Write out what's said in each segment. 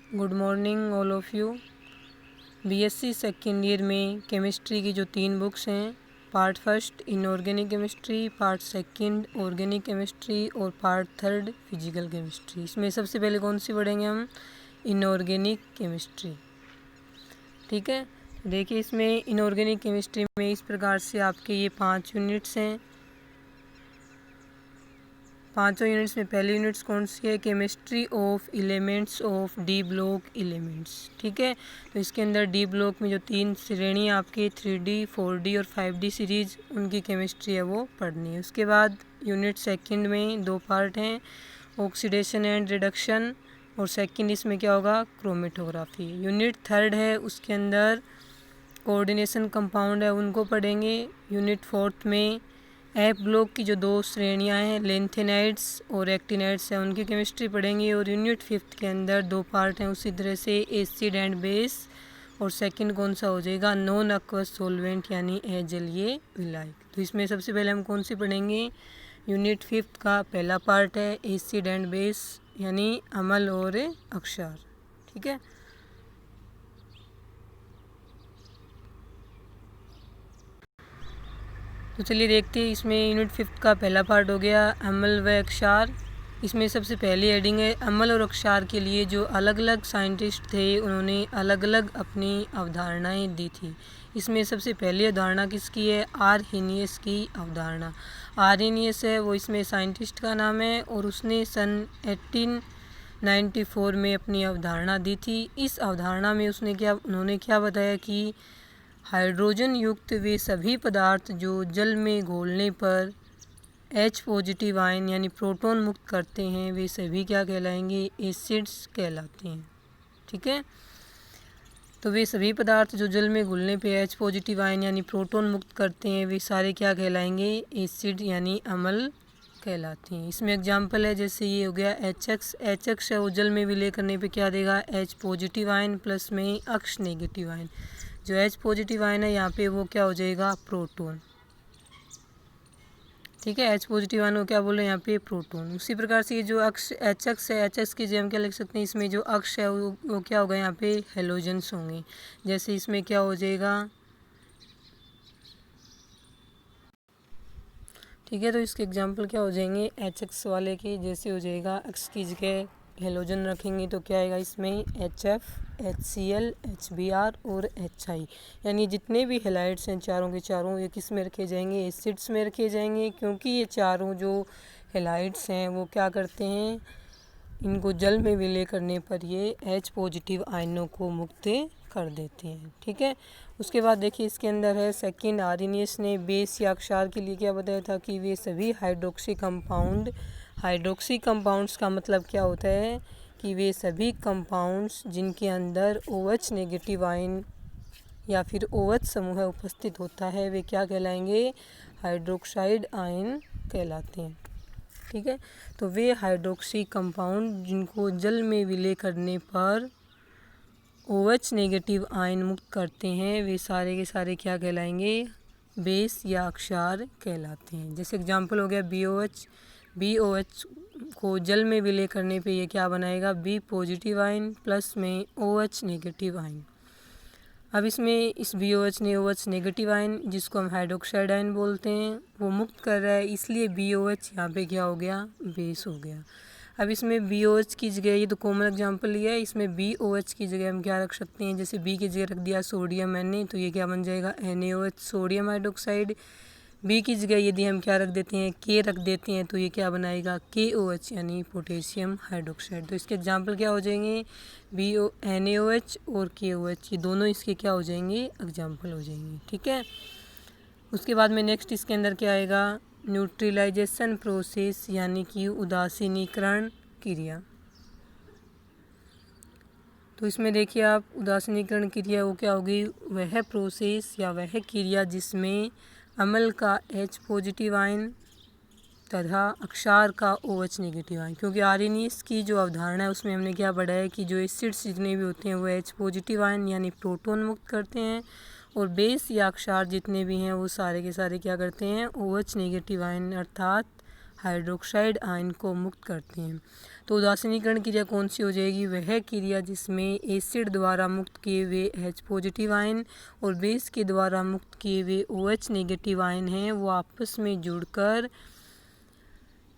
Good morning all of you. BSc second year में chemistry की जो 3 बुक्स हैं, part first inorganic chemistry, part second organic chemistry और part third physical chemistry. इसमें सबसे पहले कौन सी पढ़ेंगे हम? Inorganic chemistry. ठीक है, देखिए इसमें इनऑर्गेनिक केमिस्ट्री में इस प्रकार से आपके ये 5 यूनिट्स हैं। पाँचों यूनिट्स में पहली यूनिट्स कौन सी है? Chemistry of elements of D block elements. ठीक है, तो इसके अंदर डी ब्लॉक में जो 3 श्रेणी आपकी 3D 4D और 5D सीरीज, उनकी केमिस्ट्री है वो पढ़नी है। उसके बाद यूनिट सेकंड में 2 पार्ट हैं, ऑक्सीडेशन एंड रिडक्शन, और सेकंड इसमें क्या होगा? क्रोमेटोग्राफी। यूनिट थर्ड है, उसके अंदर कोऑर्डिनेशन कंपाउंड है, उनको पढ़ेंगे। यूनिट फोर्थ में एफ ब्लॉक की जो 2 श्रेणियां हैं, लेंथेनाइड्स और एक्टिनाइड्स हैं, उनकी केमिस्ट्री पढ़ेंगे। और यूनिट फिफ्थ के अंदर 2 पार्ट हैं उसी तरह से, एसिड एंड बेस, और सेकंड कौन सा हो जाएगा? नॉन एक्वस सॉल्वेंट यानी अजलीय विलायक। तो इसमें सबसे पहले हम कौन सी पढ़ेंगे? यूनिट फिफ्थ का पहला पार्ट है एसिड एंड बेस यानी अम्ल और अक्षार। ठीक है, तो चलिए देखते हैं। इसमें यूनिट फिफ्थ का पहला पार्ट हो गया अम्ल व अक्षार। इसमें सबसे पहली हेडिंग है अम्ल और अक्षार के लिए जो अलग अलग साइंटिस्ट थे, उन्होंने अलग अलग अपनी अवधारणाएं दी थी। इसमें सबसे पहली अवधारणा किसकी है? आर्हेनियस की अवधारणा। आर्हेनियस है वो इसमें साइंटिस्ट का नाम है, और उसने सन 1894 में अपनी अवधारणा दी थी। इस अवधारणा में उन्होंने क्या बताया कि हाइड्रोजन युक्त वे सभी पदार्थ जो जल में घोलने पर H पॉजिटिव आयन यानी प्रोटॉन मुक्त करते हैं, वे सभी क्या कहलाएंगे? एसिड्स कहलाते हैं। ठीक है, तो वे सभी पदार्थ जो जल में घुलने पे H पॉजिटिव आयन यानी प्रोटॉन मुक्त करते हैं, वे सारे क्या कहलाएंगे? एसिड यानी अम्ल कहलाते हैं। इसमें एग्जाम्पल है, जैसे ये हो गया HX है वो जल में विलय करने पे क्या देगा? H पॉजिटिव आयन प्लस में अक्ष नेगेटिव आयन। जो H पॉजिटिव आयन है यहाँ पे वो क्या हो जाएगा? प्रोटॉन। ठीक है, H पॉजिटिव आयन को क्या बोल रहे हैं यहाँ पे? प्रोटॉन। उसी प्रकार से ये जो अक्ष HX है, HX की जगह हम क्या लिख सकते हैं? इसमें जो अक्ष है वो क्या होगा? यहाँ पे हेलोजेंस होंगे। जैसे इसमें क्या हो जाएगा? ठीक है, तो इसके एग्जाम्पल क्या हो जाएंगे? HX वाले के जैसे हो जाएगा, अक्ष की जगह हेलोजन रखेंगे तो क्या आएगा इसमें? HF, HCl, HBr और HI, यानी जितने भी हेलाइड्स हैं चारों के चारों, ये किस में रखे जाएंगे? एसिड्स में रखे जाएंगे, क्योंकि ये चारों जो हेलाइड्स हैं वो क्या करते हैं? इनको जल में विलय करने पर ये H पॉजिटिव आयनों को मुक्त कर देते हैं। ठीक है, उसके बाद देखिए इसके अंदर है सेकंड, आर्हेनियस ने बेस या अक्षार के लिए क्या बताया था? कि वे सभी हाइड्रोक्सी कंपाउंड्स का मतलब क्या होता है? कि वे सभी कंपाउंड्स जिनके अंदर OH नेगेटिव आयन या फिर OH समूह उपस्थित होता है, वे क्या कहलाएंगे? हाइड्रोक्साइड आयन कहलाते हैं। ठीक है, तो वे हाइड्रोक्सी कंपाउंड जिनको जल में विलय करने पर OH नेगेटिव आयन मुक्त करते हैं, वे सारे के सारे क्या कहलाएंगे? बेस या अक्षार कहलाते हैं। जैसे एग्जांपल हो गया BOH को जल में विलय करने पे ये क्या बनाएगा? B पॉजिटिव आयन प्लस में OH नेगेटिव आयन। अब इसमें इस BOH ने OH नेगेटिव आयन, जिसको हम हाइड्रोक्साइड आयन बोलते हैं, वो मुक्त कर रहा है, इसलिए BOH यहाँ पे क्या हो गया? बेस हो गया। अब इसमें BOH की जगह, ये तो कॉमन एग्जांपल लिया है, इसमें BOH की जगह हम क्या रख सकते हैं? जैसे B की जगह रख दिया सोडियम Na, तो ये क्या बन जाएगा? NaOH, sodium hydroxide. B की जगह यदि हम क्या रख देते हैं? K रख देते हैं, तो ये क्या बनाएगा? KOH यानी पोटेशियम हाइड्रोक्साइड। तो इसके एग्जाम्पल क्या हो जाएंगे? NaOH और KOH, ये दोनों इसके क्या हो जाएंगे? एग्जाम्पल हो जाएंगे। ठीक है, उसके बाद में नेक्स्ट इसके अंदर क्या आएगा? न्यूट्रलाइजेशन प्रोसेस यानी कि उदासीनीकरण क्रिया। तो इसमें देखिए आप, उदासीनीकरण क्रिया वो क्या होगी? वह प्रोसेस या वह क्रिया जिसमें अम्ल का H पॉजिटिव आयन तथा अक्षार का OH नेगेटिव आयन, क्योंकि आर्हेनियस की जो अवधारणा है उसमें हमने क्या पढ़ा है? कि जो एसिड्स जितने भी होते हैं वो H पॉजिटिव आयन यानी प्रोटॉन मुक्त करते हैं, और बेस या अक्षार जितने भी हैं वो सारे के सारे क्या करते हैं? OH नेगेटिव आयन अर्थात हाइड्रोक्साइड आयन को मुक्त करते हैं। तो उदासीनीकरण क्रिया कौन सी हो जाएगी? वह क्रिया जिसमें एसिड द्वारा मुक्त किए हुए H पॉजिटिव आयन और बेस के द्वारा मुक्त किए हुए OH नेगेटिव आयन हैं वो आपस में जुड़कर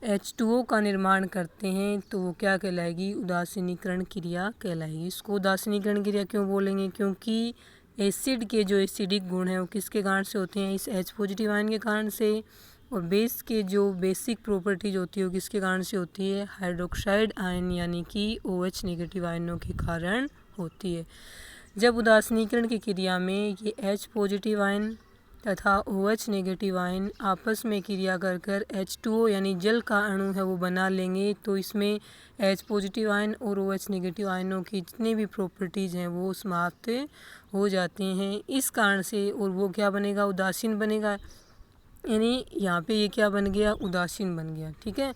H2O का निर्माण करते हैं, तो वो क्या कहलाएगी? उदासीनीकरण क्रिया कहलाएगी। इसको उदासीनीकरण क्रिया क्यों बोलेंगे? क्योंकि एसिड के जो एसिडिक गुण हैं वो किसके कारण से होते हैं? इस H पॉजिटिव आयन के कारण से। और बेस के जो बेसिक प्रॉपर्टीज होती है वो किसके कारण से होती है? हाइड्रोक्साइड आयन यानी कि OH नेगेटिव आयनों के कारण होती है। जब उदासीनीकरण की क्रिया में ये H पॉजिटिव आयन तथा OH नेगेटिव आयन आपस में क्रिया कर कर H2O यानी जल का अणु है वो बना लेंगे, तो इसमें H पॉजिटिव आयन और OH नेगेटिव आयनों की जितनी भी प्रॉपर्टीज़ हैं वो समाप्त हो जाती हैं। इस कारण से और वो क्या बनेगा? उदासीन बनेगा। यानी यहाँ पे ये क्या बन गया? उदासीन बन गया। ठीक है,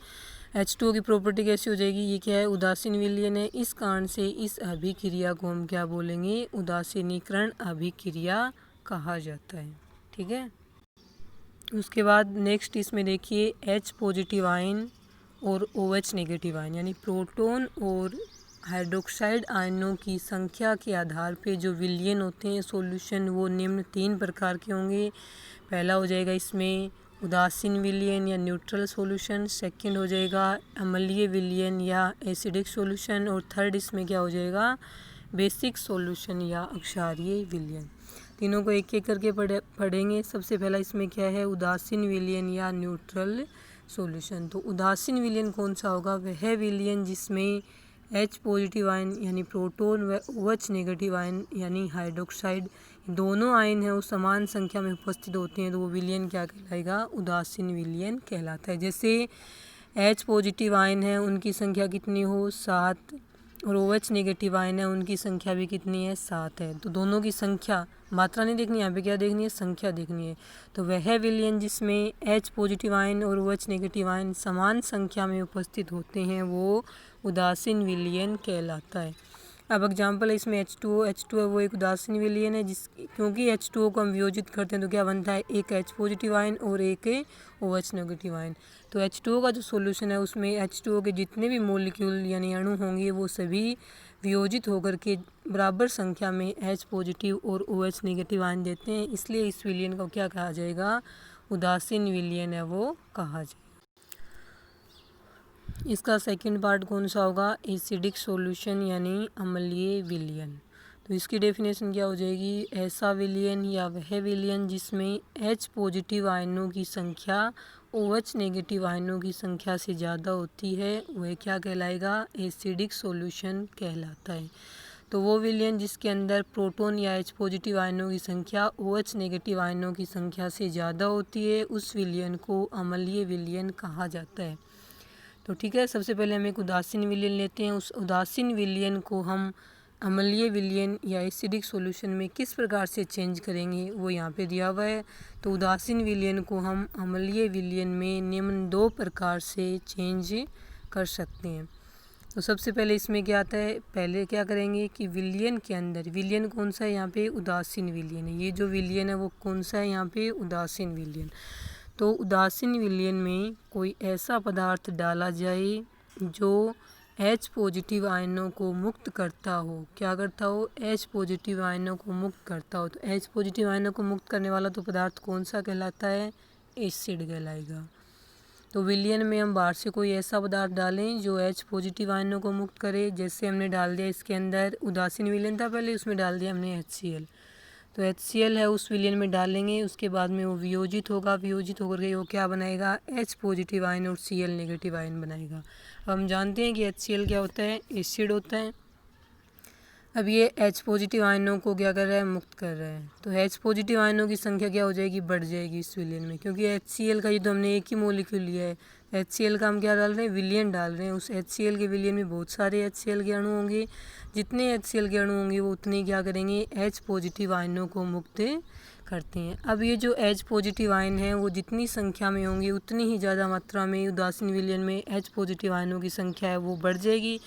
H2O की प्रॉपर्टी कैसी हो जाएगी? ये क्या है? उदासीन विलयन है। इस कारण से इस अभिक्रिया को हम क्या बोलेंगे? उदासीनीकरण अभिक्रिया कहा जाता है। ठीक है, उसके बाद नेक्स्ट इसमें देखिए H पॉजिटिव आयन और OH नेगेटिव आयन यानी प्रोटॉन और हाइड्रोक्साइड आयनों की संख्या के आधार पे जो विलयन होते हैं सॉल्यूशन वो निम्न 3 प्रकार के होंगे। पहला हो जाएगा इसमें उदासीन विलयन या न्यूट्रल सॉल्यूशन, सेकंड हो जाएगा अम्लीय विलयन या एसिडिक सॉल्यूशन, और थर्ड इसमें क्या हो जाएगा? बेसिक सॉल्यूशन या अक्षारीय विलयन। तीनों को एक एक करके पढ़ेंगे। सबसे पहला इसमें क्या है? उदासीन विलयन या न्यूट्रल सॉल्यूशन। तो उदासीन विलयन कौन सा होगा? वह विलयन जिसमें H पॉजिटिव आयन यानी प्रोटॉन व OH नेगेटिव आयन यानी हाइड्रोक्साइड दोनों आयन हैं वो समान संख्या में उपस्थित होते हैं, तो वो विलयन क्या कहलाएगा? उदासीन विलयन कहलाता है। जैसे H पॉजिटिव आयन है उनकी संख्या कितनी हो? 7, और OH नेगेटिव आयन है उनकी संख्या भी कितनी है? 7 है। तो दोनों की संख्या, मात्रा नहीं देखनी, यहाँ पे क्या देखनी है? संख्या देखनी है। तो वह विलयन जिसमें H पॉजिटिव आयन और OH नेगेटिव आयन समान संख्या में उपस्थित होते हैं वो उदासीन विलयन कहलाता है। अब एग्जाम्पल है इसमें H2O है वो एक उदासीन विलयन है क्योंकि H2O को हम वियोजित करते हैं तो क्या बनता है? एक H पॉजिटिव आयन और एक OH नेगेटिव आयन। तो H2O का जो सॉल्यूशन है उसमें H2O के जितने भी मॉलिक्यूल यानी अणु होंगे वो सभी वियोजित होकर के बराबर संख्या में H पॉजिटिव और OH नेगेटिव आयन देते हैं, इसलिए इस विलयन को क्या कहा जाएगा? उदासीन विलयन है वो कहा जाएगा। इसका सेकंड पार्ट कौन सा होगा? एसिडिक सॉल्यूशन यानी अम्लीय विलयन। तो इसकी डेफिनेशन क्या हो जाएगी? ऐसा विलयन या वह विलयन जिसमें H पॉजिटिव आयनों की संख्या OH नेगेटिव आयनों की संख्या से ज़्यादा होती है वह क्या कहलाएगा? एसिडिक सॉल्यूशन कहलाता है। तो वो विलयन जिसके अंदर प्रोटॉन या H पॉजिटिव आयनों की संख्या OH नेगेटिव आयनों की संख्या से ज़्यादा होती है उस विलयन को अम्लीय विलयन कहा जाता है। तो ठीक है, सबसे पहले हम एक उदासीन विलयन लेते हैं। उस उदासीन विलयन को हम अम्लीय विलयन या एसिडिक सॉल्यूशन में किस प्रकार से चेंज करेंगे वो यहाँ पे दिया हुआ है। तो उदासीन विलयन को हम अम्लीय विलयन में निम्न 2 प्रकार से चेंज कर सकते हैं। तो सबसे पहले इसमें क्या आता है? पहले क्या करेंगे कि विलयन के अंदर, विलयन कौन सा है यहाँ पे? उदासीन विलयन है। ये जो विलयन है वो कौन सा है यहाँ पे? उदासीन विलयन। तो उदासीन विलयन में कोई ऐसा पदार्थ डाला जाए जो H पॉजिटिव आयनों को मुक्त करता हो। क्या करता हो? H पॉजिटिव आयनों को मुक्त करता हो। तो H पॉजिटिव आयनों को मुक्त करने वाला तो पदार्थ कौन सा कहलाता है? एसिड कहलाएगा। तो विलयन में हम बाहर से कोई ऐसा पदार्थ डालें जो H पॉजिटिव आयनों को मुक्त करे। जैसे हमने डाल दिया इसके अंदर उदासीन विलयन था पहले, उसमें डाल दिया हमने HCl। तो HCl है उस विलयन में डालेंगे, उसके बाद में वो वियोजित होगा, वियोजित होकर के वो क्या बनाएगा? H पॉजिटिव आयन और Cl नेगेटिव आयन बनाएगा। अब हम जानते हैं कि HCl क्या होता है? एसिड होता है। अब ये H पॉजिटिव आयनों को क्या कर रहा है? मुक्त कर रहा है। तो H पॉजिटिव आयनों की संख्या क्या हो जाएगी? बढ़ जाएगी इस विलयन में, क्योंकि HCl का ये तो हमने एक ही मॉलिक्यूल लिया है। HCl का हम क्या डाल रहे हैं? विलयन डाल रहे हैं। उस HCl के विलयन में बहुत सारे HCl के अणु होंगे। जितने HCl के अणु होंगे वो उतने क्या करेंगे? H पॉजिटिव आयनों को मुक्त करते हैं। अब ये जो H पॉजिटिव आयन है वो जितनी संख्या में होंगे उतनी ही ज़्यादा मात्रा में उदासीन विलयन में H पॉजिटिव आयनों की संख्या है वो बढ़ जाएगी।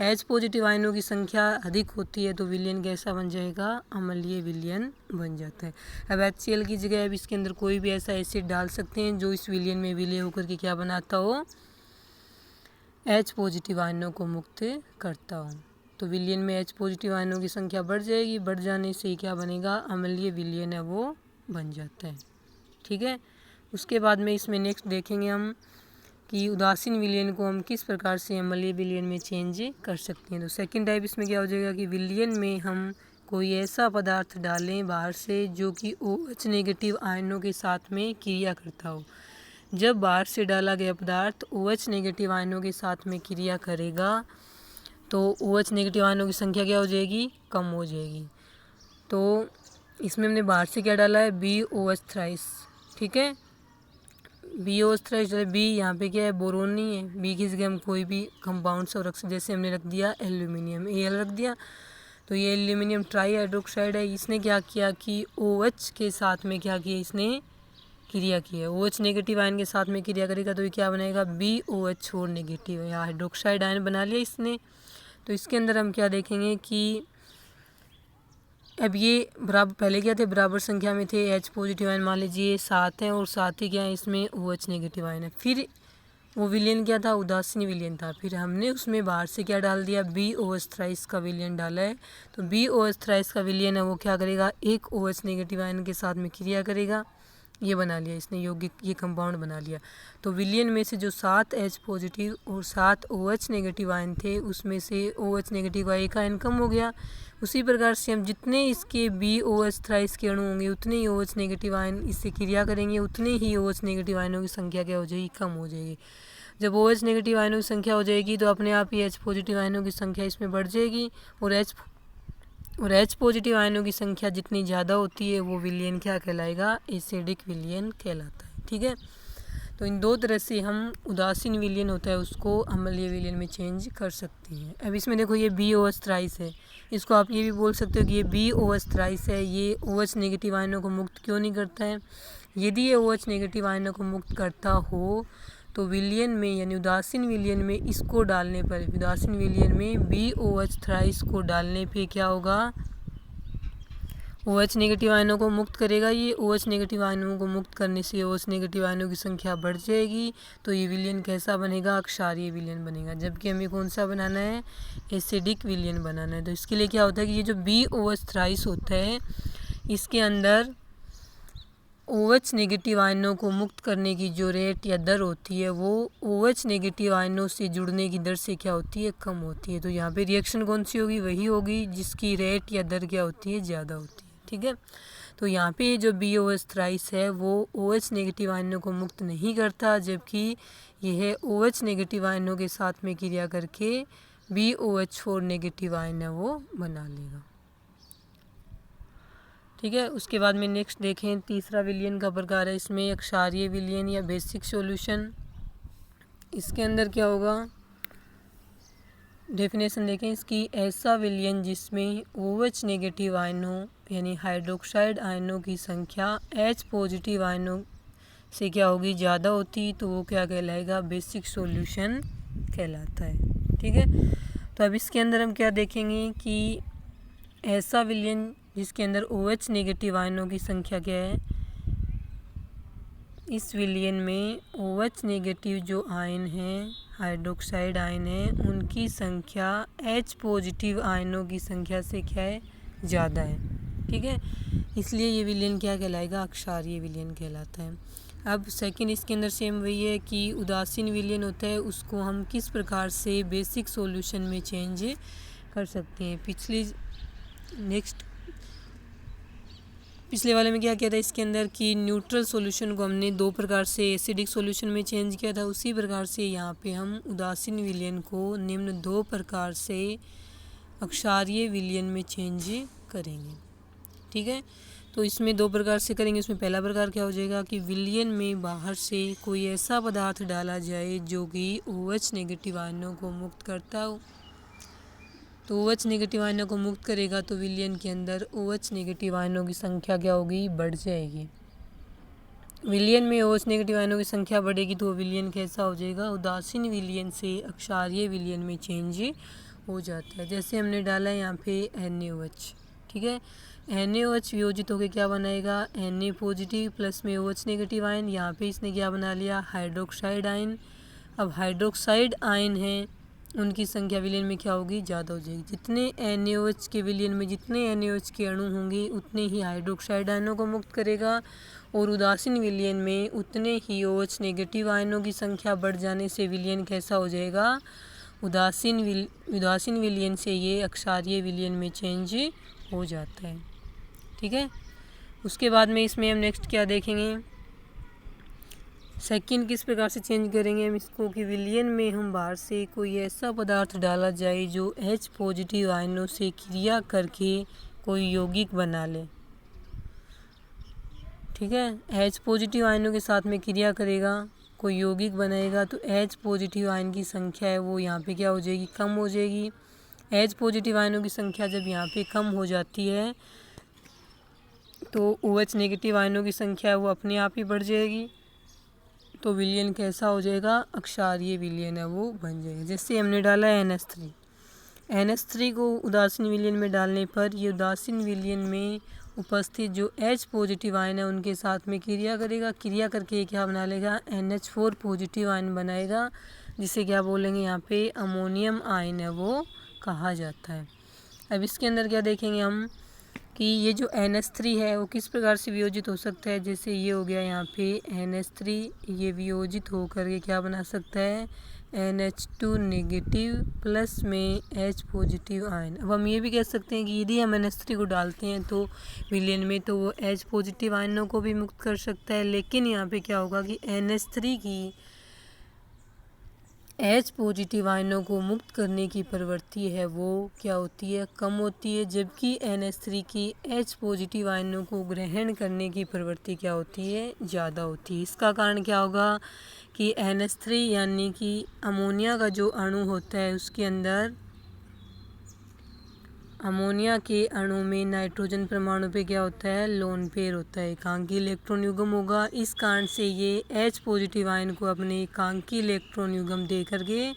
H पॉजिटिव आयनों की संख्या अधिक होती है तो विलयन कैसा बन जाएगा? अम्लीय विलयन बन जाता है। अब HCl की जगह अब इसके अंदर कोई भी ऐसा एसिड डाल सकते हैं जो इस विलयन में विलय होकर के क्या बनाता हो? H पॉजिटिव आयनों को मुक्त करता हूँ। तो विलयन में H पॉजिटिव आयनों की संख्या बढ़ जाएगी, बढ़ जाने से क्या बनेगा, अम्लीय विलयन है वो बन जाता है। ठीक है, उसके बाद में इसमें नेक्स्ट देखेंगे हम कि उदासीन विलयन को हम किस प्रकार से अम्लीय विलयन में चेंज कर सकते हैं। तो सेकंड टाइप इसमें क्या हो जाएगा कि विलयन में हम कोई ऐसा पदार्थ डालें बाहर से जो कि OH नेगेटिव आयनों के साथ में क्रिया करता हो। जब बाहर से डाला गया पदार्थ OH नेगेटिव आयनों के साथ में क्रिया करेगा तो OH नेगेटिव आयनों की संख्या क्या हो जाएगी, कम हो जाएगी। तो इसमें हमने बाहर से क्या डाला है, BOH थ्राइस। ठीक है, BOH थ्राइस, बी यहाँ पे क्या है, बोरोन नहीं है, बी की जगह हम कोई भी कंपाउंड्स और रख, जैसे हमने रख दिया एल्यूमिनियम, Al रख दिया। तो ये एल्यूमिनियम ट्राई हाइड्रोक्साइड है, इसने क्या किया कि OH के साथ में क्या किया, इसने क्रिया की है। OH नेगेटिव आयन के साथ में क्रिया करेगा तो ये क्या बनेगा, BOH4 नेगेटिव या हाइड्रोक्साइड आयन बना लिया इसने। तो इसके अंदर हम क्या देखेंगे कि अब ये बराबर, पहले क्या थे, बराबर संख्या में थे H पॉजिटिव आयन, मान लीजिए 7 हैं और 7 ही क्या है, इसमें OH नेगेटिव आयन है। फिर वो विलयन क्या था, उदासीन विलयन था। फिर हमने उसमें बाहर से क्या डाल दिया, BOH थ्राइस का विलयन डाला है। तो BOH थ्राइस का विलयन है वो क्या करेगा, एक OH नेगेटिव आयन के साथ में क्रिया करेगा, ये बना लिया इसने, यौगिक, ये कंपाउंड बना लिया। तो विलयन में से जो 7 H पॉजिटिव और 7 OH नेगेटिव आयन थे, उसमें से OH नेगेटिव का एक आयन कम हो गया। उसी प्रकार से हम जितने इसके BOH थ्राइस के अणु होंगे उतने ही OH नेगेटिव आयन इससे क्रिया करेंगे, उतने ही OH नेगेटिव आयनों की संख्या क्या हो जाएगी, कम हो जाएगी। जब OH नेगेटिव आयनों की संख्या हो जाएगी तो अपने आप ही H पॉजिटिव आयनों की संख्या इसमें बढ़ जाएगी, और H पॉजिटिव आयनों की संख्या जितनी ज़्यादा होती है वो विलयन क्या कहलाएगा, एसिडिक विलयन कहलाता है। ठीक है, तो इन दो तरह से हम उदासीन विलयन होता है उसको अम्लीय विलयन में चेंज कर सकते हैं। अब इसमें देखो ये BOH थ्राइस है, इसको आप ये भी बोल सकते हो कि ये BOH थ्राइस है, ये OH नेगेटिव आयनों को मुक्त क्यों नहीं करता है। यदि ये OH नेगेटिव आयनों को मुक्त करता हो तो विलयन में, यानी उदासीन विलयन में इसको डालने पर, उदासीन विलयन में BOH थ्राइस को डालने पे क्या होगा, OH नेगेटिव आयनों को मुक्त करेगा। ये OH नेगेटिव आयनों को मुक्त करने से OH नेगेटिव आयनों की संख्या बढ़ जाएगी। तो ये विलयन कैसा बनेगा, क्षारीय विलयन बनेगा। जबकि हमें कौन सा बनाना है, एसिडिक विलयन बनाना है। तो इसके लिए क्या होता है कि ये जो BOH थ्राइस होता है इसके अंदर OH नेगेटिव आयनों को मुक्त करने की जो रेट या दर होती है वो OH नेगेटिव आयनों से जुड़ने की दर से क्या होती है, कम होती है। तो यहाँ पे रिएक्शन कौन सी होगी, वही होगी जिसकी रेट या दर क्या होती है, ज़्यादा होती है। ठीक है, तो यहाँ पे जो BOH थ्राइस है वो OH नेगेटिव आयनों को मुक्त नहीं करता, जबकि यह OH नेगेटिव आयनों के साथ में क्रिया करके BOH4 नेगेटिव आयन है वो बना लेगा। ठीक है, उसके बाद में नेक्स्ट देखें, तीसरा विलयन का प्रकार है इसमें क्षारीय विलयन या बेसिक सॉल्यूशन। इसके अंदर क्या होगा, डेफिनेशन देखें इसकी, ऐसा विलयन जिसमें OH नेगेटिव आयनों यानी हाइड्रोक्साइड आयनों की संख्या H पॉजिटिव आयनों से क्या होगी, ज़्यादा होती, तो वो क्या कहलाएगा, बेसिक सॉल्यूशन कहलाता है। ठीक है, तो अब इसके अंदर हम क्या देखेंगे कि ऐसा विलयन जिसके अंदर OH नेगेटिव आयनों की संख्या क्या है, इस विलयन में OH नेगेटिव जो आयन हैं, हाइड्रोक्साइड आयन है, उनकी संख्या H पॉजिटिव आयनों की संख्या से क्या है, ज़्यादा है। ठीक है, इसलिए ये विलयन क्या कहलाएगा, क्षारीय विलयन कहलाता है। अब सेकंड इसके अंदर सेम वही है कि उदासीन विलयन होता है उसको हम किस प्रकार से बेसिक सॉल्यूशन में चेंज कर सकते हैं। पिछले वाले में क्या किया था इसके अंदर कि न्यूट्रल सॉल्यूशन को हमने दो प्रकार से एसिडिक सॉल्यूशन में चेंज किया था, उसी प्रकार से यहाँ पे हम उदासीन विलयन को निम्न दो प्रकार से अक्षारीय विलयन में चेंज करेंगे। ठीक है, तो इसमें दो प्रकार से करेंगे। इसमें पहला प्रकार क्या हो जाएगा कि विलयन में बाहर से कोई ऐसा पदार्थ डाला जाए जो कि OH नेगेटिव आयनों को मुक्त करता हो। तो OH नेगेटिव आयनों को मुक्त करेगा तो विलयन के अंदर OH नेगेटिव आयनों की संख्या क्या होगी, बढ़ जाएगी। विलयन में OH नेगेटिव आयनों की संख्या बढ़ेगी तो विलयन कैसा हो जाएगा, उदासीन विलयन से अक्षारीय विलयन में चेंज हो जाता है। जैसे हमने डाला है यहाँ पे NaOH। ठीक है, NaOH वियोजित होकर क्या बनाएगा, Na पॉजिटिव प्लस में OH नेगेटिव आयन, यहाँ पे इसने क्या बना लिया, हाइड्रोक्साइड आयन। अब हाइड्रोक्साइड आयन हैं उनकी संख्या विलयन में क्या होगी, ज़्यादा हो जाएगी। जितने NaOH के विलयन में जितने NaOH के अणु होंगे उतने ही हाइड्रोक्साइड आयनों को मुक्त करेगा, और उदासीन विलयन में उतने ही OH नेगेटिव आयनों की संख्या बढ़ जाने से विलयन कैसा हो जाएगा, उदासीन विलयन से ये अक्षारीय विलयन में चेंज हो जाता है। ठीक है, उसके बाद में इसमें हम नेक्स्ट क्या देखेंगे, सेकंड किस प्रकार से चेंज करेंगे हम इसको, कि विलयन में हम बाहर से कोई ऐसा पदार्थ डाला जाए जो H पॉजिटिव आयनों से क्रिया करके कोई यौगिक बना ले। ठीक है, H पॉजिटिव आयनों के साथ में क्रिया करेगा, कोई यौगिक बनाएगा, तो H पॉजिटिव आयन की संख्या है वो यहाँ पे क्या हो जाएगी, कम हो जाएगी। H पॉजिटिव आयनों की संख्या जब यहाँ पे कम हो जाती है तो OH नेगेटिव आयनों की संख्या है वो अपने आप ही बढ़ जाएगी, तो विलयन कैसा हो जाएगा, अक्षारीय विलयन है वो बन जाएगा। जैसे हमने डाला है NH3 को उदासीन विलयन में डालने पर ये उदासीन विलयन में उपस्थित जो H पॉजिटिव आयन है उनके साथ में क्रिया करेगा, क्रिया करके क्या बना लेगा, NH4 पॉजिटिव आयन बनाएगा, जिसे क्या बोलेंगे यहाँ पे अमोनियम आयन है वो कहा जाता है। अब इसके अंदर क्या देखेंगे हम कि ये जो NH3 है वो किस प्रकार से वियोजित हो सकता है। जैसे ये हो गया यहाँ पे NH3, ये वियोजित होकर के क्या बना सकता है, NH2 नेगेटिव प्लस में H पॉजिटिव आयन। अब हम ये भी कह सकते हैं कि यदि हम NH3 को डालते हैं तो विलयन में तो वो H पॉजिटिव आयनों को भी मुक्त कर सकता है, लेकिन यहाँ पे क्या होगा कि NH3 की H पॉजिटिव आयनों को मुक्त करने की प्रवृत्ति है वो क्या होती है, कम होती है, जबकि NH3 की H पॉजिटिव आयनों को ग्रहण करने की प्रवृत्ति क्या होती है, ज़्यादा होती है। इसका कारण क्या होगा कि NH3 यानी कि अमोनिया का जो अणु होता है उसके अंदर अमोनिया के अणु में नाइट्रोजन परमाणु पे क्या होता है, लोन पेयर होता है, एकांकी इलेक्ट्रॉन युग्म होगा। इस कारण से ये H पॉजिटिव आयन को अपने एकांकी इलेक्ट्रॉन युग्म दे करके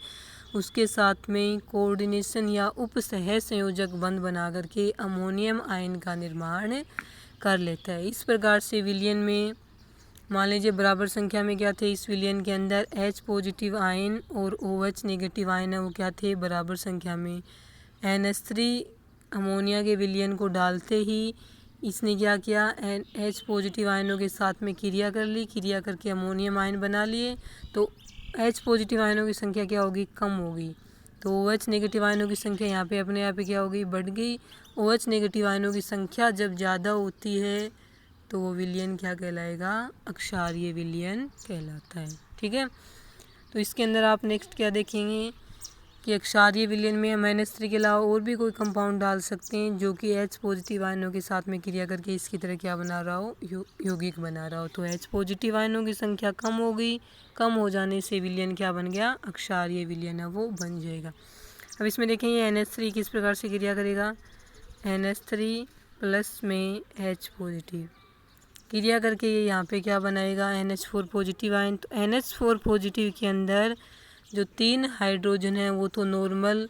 उसके साथ में कोऑर्डिनेशन या उप सह संयोजक बंध बना करके अमोनियम आयन का निर्माण कर लेता है। इस प्रकार से विलयन में मान लीजिए बराबर संख्या में क्या थे, इस विलयन के अंदर H पॉजिटिव आयन और OH नेगेटिव आयन है वो क्या थे, बराबर संख्या में। NH3 अमोनिया के विलयन को डालते ही इसने क्या किया, H पॉजिटिव आयनों के साथ में क्रिया कर ली, क्रिया करके अमोनियम आयन बना लिए, तो H पॉजिटिव आयनों की संख्या क्या होगी, कम होगी, तो OH नेगेटिव आयनों की संख्या यहाँ पे अपने आप ही क्या होगी, बढ़ गई। OH नेगेटिव आयनों की संख्या जब ज़्यादा होती है तो वो विलयन क्या कहलाएगा, अक्षारीय विलयन कहलाता है। ठीक है, तो इसके अंदर आप नेक्स्ट क्या देखेंगे कि अक्षारीय विलयन में हम NH3 के अलावा और भी कोई कंपाउंड डाल सकते हैं जो कि H पॉजिटिव आयनों के साथ में क्रिया करके इसकी तरह क्या बना रहा हो, यौगिक बना रहा हो। तो H पॉजिटिव आयनों की संख्या कम हो गई, कम हो जाने से विलयन क्या बन गया, अक्षारीय विलयन है वो बन जाएगा। अब इसमें देखेंगे NH3 किस प्रकार से क्रिया करेगा, NH3 प्लस में H पॉजिटिव क्रिया करके ये यहाँ पे क्या बनाएगा, NH4 पॉजिटिव आयन। तो NH4 पॉजिटिव के अंदर जो 3 हाइड्रोजन हैं वो तो नॉर्मल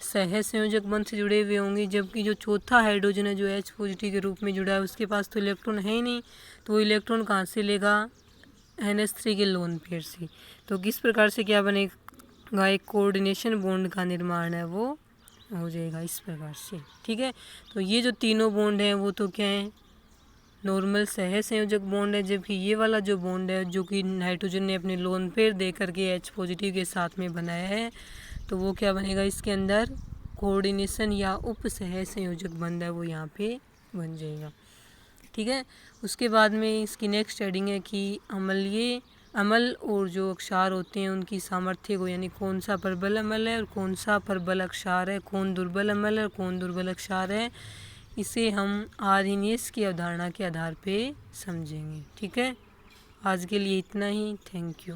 सह संयोजक बंध से जुड़े हुए होंगे, जबकि जो चौथा हाइड्रोजन है जो H पॉजिटिव के रूप में जुड़ा है उसके पास तो इलेक्ट्रॉन है ही नहीं, तो वो इलेक्ट्रॉन कहाँ से लेगा, NH3 के लोन पेयर से। तो किस प्रकार से क्या बनेगा, एक कोऑर्डिनेशन बॉन्ड का निर्माण है वो हो जाएगा इस प्रकार से। ठीक है, तो ये जो तीनों बॉन्ड हैं वो तो क्या है, नॉर्मल सह संयोजक बॉन्ड है, जबकि ये वाला जो बॉन्ड है जो कि नाइट्रोजन ने अपने लोन पेयर दे करके H पॉजिटिव के साथ में बनाया है, तो वो क्या बनेगा, इसके अंदर कोऑर्डिनेशन या उप सह संयोजक बंध है वो यहाँ पे बन जाएगा। ठीक है, उसके बाद में इसकी नेक्स्ट हेडिंग है कि अम्ल और जो अक्षार होते हैं उनकी सामर्थ्य को, यानी कौन सा प्रबल अम्ल है और कौन सा प्रबल अक्षार है, कौन दुर्बल अम्ल है और कौन दुर्बल अक्षार है, इसे हम आर्हेनियस की अवधारणा के आधार पे समझेंगे। ठीक है, आज के लिए इतना ही, थैंक यू।